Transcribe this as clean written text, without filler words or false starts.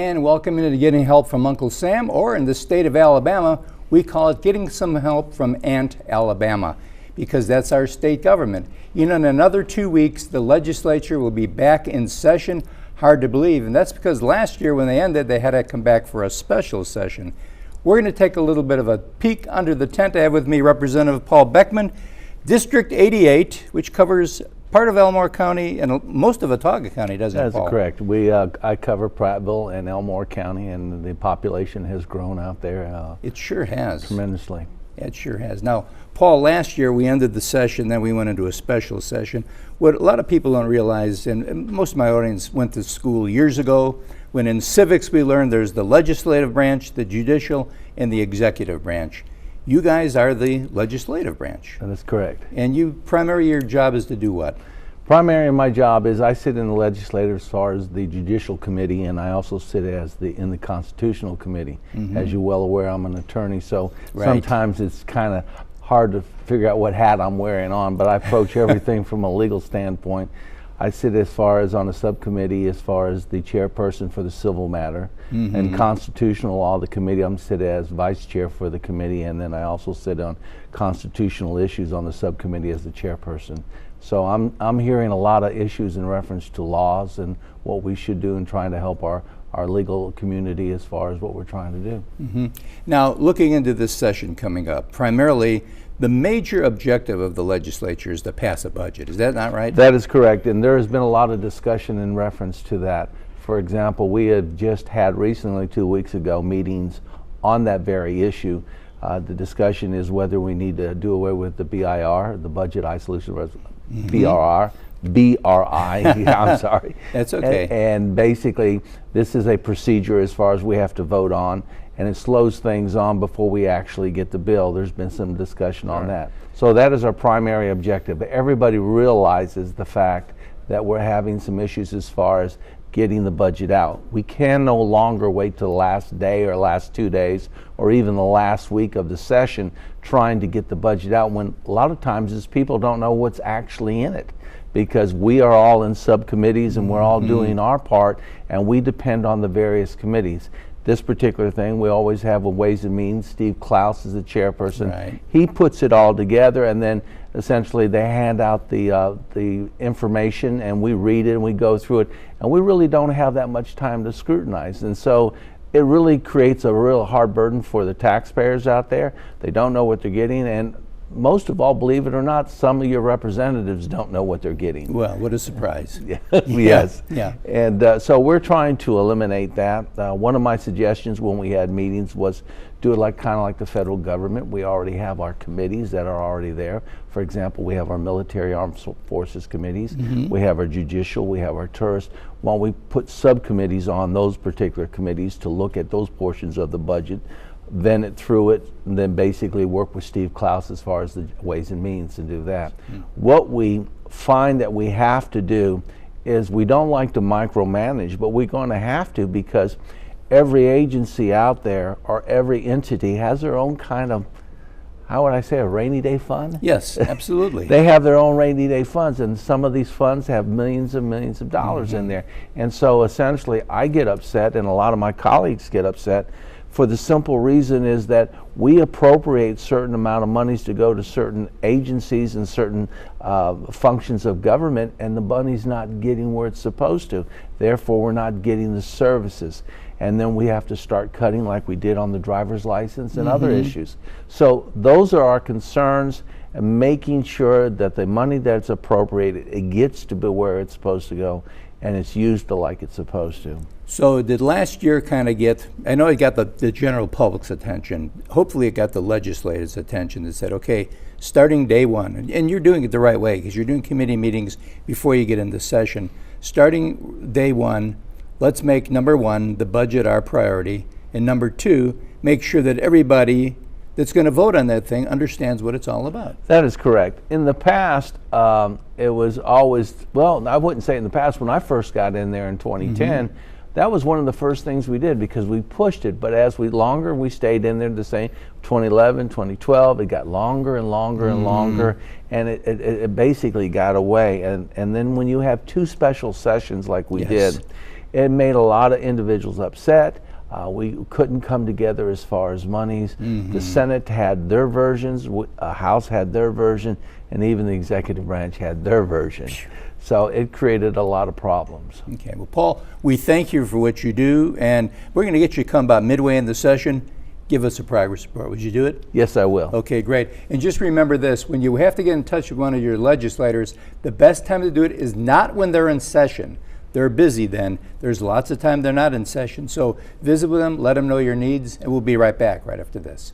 and welcome into Getting Help from Uncle Sam, or in the state of Alabama, we call it Getting Some Help from Aunt Alabama, because that's our state government. In another 2 weeks, the legislature will be back in session. Hard to believe, and that's because last year when they ended, they had to come back for a special session. We're going to take a little bit of a peek under the tent. I have with me Representative Paul Beckman, District 88, which covers part of Elmore County and most of Watauga County, doesn't it, Paul? That's correct. I cover Prattville and Elmore County, and the population has grown out there. It sure has. Tremendously. It sure has. Now, Paul, last year we ended the session, then we went into a special session. What a lot of people don't realize, and most of my audience went to school years ago, when in civics we learned there's the legislative branch, the judicial, and the executive branch. You guys are the legislative branch. That is correct. And your job is to do what? Primary my job is I sit in the legislature as far as the Judicial Committee, and I also sit in the Constitutional Committee. Mm-hmm. As you're well aware, I'm an attorney, so sometimes it's kind of hard to figure out what hat I'm wearing on, but I approach everything from a legal standpoint. I sit as far as on a subcommittee as far as the chairperson for the civil matter. Mm-hmm. And constitutional law, the committee, I'm sit as vice chair for the committee, and then I also sit on constitutional issues on the subcommittee as the chairperson. So I'm hearing a lot of issues in reference to laws and what we should do in trying to help our legal community as far as what we're trying to do. Mm-hmm. Now, looking into this session coming up, primarily the major objective of the legislature is to pass a budget. Is that not right? That is correct, and there has been a lot of discussion in reference to that. For example, we had just had recently, 2 weeks ago, meetings on that very issue. The discussion is whether we need to do away with the BIR, the Budget Isolation Resolution, BRI, I'm sorry. That's okay. And basically, this is a procedure as far as we have to vote on, and it slows things on before we actually get the bill. There's been some discussion on that. So that is our primary objective. Everybody realizes the fact that we're having some issues as far as getting the budget out. We can no longer wait till the last day or last 2 days or even the last week of the session trying to get the budget out, when a lot of times is people don't know what's actually in it, because we are all in subcommittees and we're all doing our part, and we depend on the various committees. This particular thing, we always have a Ways and Means. Steve Klaus is the chairperson. Right. He puts it all together, and then essentially they hand out the information, and we read it and we go through it, and we really don't have that much time to scrutinize. And so it really creates a real hard burden for the taxpayers out there. They don't know what they're getting, and most of all, believe it or not, some of your representatives don't know what they're getting. Well, what a surprise. Yes. Yeah. And so we're trying to eliminate that. One of my suggestions when we had meetings was do it kind of like the federal government. We already have our committees that are already there. For example, we have our military armed forces committees. Mm-hmm. We have our judicial, we have our tourist. While we put subcommittees on those particular committees to look at those portions of the budget, then it through it, and then basically work with Steve Klaus as far as the Ways and Means to do that. What we find that we have to do is we don't like to micromanage, but we're going to have to, because every agency out there or every entity has their own kind of, how would I say, a rainy day fund? Yes, absolutely. They have their own rainy day funds, and some of these funds have millions and millions of dollars in there. And so essentially I get upset, and a lot of my colleagues get upset, for the simple reason is that we appropriate certain amount of monies to go to certain agencies and certain functions of government, and the money's not getting where it's supposed to. Therefore, we're not getting the services. And then we have to start cutting like we did on the driver's license and other issues. So those are our concerns, and making sure that the money that's appropriated, it gets to be where it's supposed to go, and it's used like it's supposed to. So did last year kind of get, I know it got the general public's attention, hopefully it got the legislators' attention that said, okay, starting day one, and you're doing it the right way because you're doing committee meetings before you get into session. Starting day one, let's make number one, the budget our priority, and number two, make sure that everybody that's going to vote on that thing understands what it's all about. That is correct. In the past, it was always, well, I wouldn't say in the past, when I first got in there in 2010, that was one of the first things we did because we pushed it. But as we stayed in there the same, 2011, 2012, it got longer and longer and longer, and it basically got away. And then when you have two special sessions like we did, It made a lot of individuals upset. We couldn't come together as far as monies. The Senate had their versions, House had their version, and even the executive branch had their version. So it created a lot of problems. Okay, well, Paul, we thank you for what you do, and we're going to get you to come about midway in the session. Give us a progress report. Would you do it? Yes, I will. Okay, great. And just remember this, when you have to get in touch with one of your legislators, the best time to do it is not when they're in session. They're busy then. There's lots of time they're not in session. So visit with them, let them know your needs, and we'll be right back right after this.